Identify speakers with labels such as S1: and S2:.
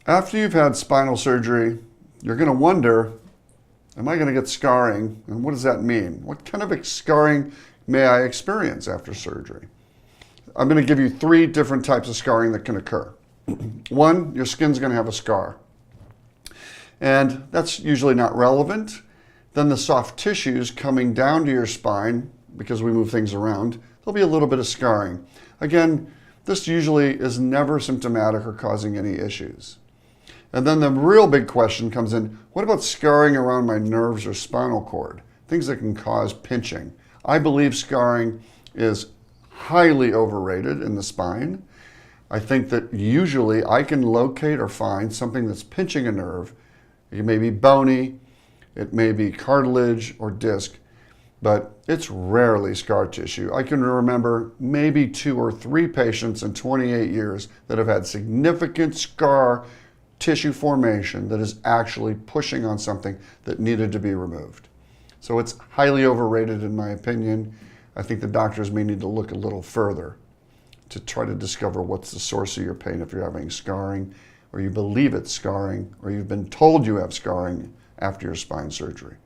S1: After you've had spinal surgery, you're going to wonder, am I going to get scarring? And what does that mean? What kind of scarring may I experience after surgery? I'm going to give you 3 different types of scarring that can occur. One, your skin's going to have a scar. And that's usually not relevant. Then the soft tissues coming down to your spine, because we move things around, there'll be a little bit of scarring. Again, this usually is never symptomatic or causing any issues. And then the real big question comes in, what about scarring around my nerves or spinal cord? Things that can cause pinching. I believe scarring is highly overrated in the spine. I think that usually I can locate or find something that's pinching a nerve. It may be bony, it may be cartilage or disc, but it's rarely scar tissue. I can remember maybe 2 or 3 patients in 28 years that have had significant scar tissue formation that is actually pushing on something that needed to be removed. So it's highly overrated in my opinion. I think the doctors may need to look a little further to try to discover what's the source of your pain if you're having scarring, or you believe it's scarring, or you've been told you have scarring after your spine surgery.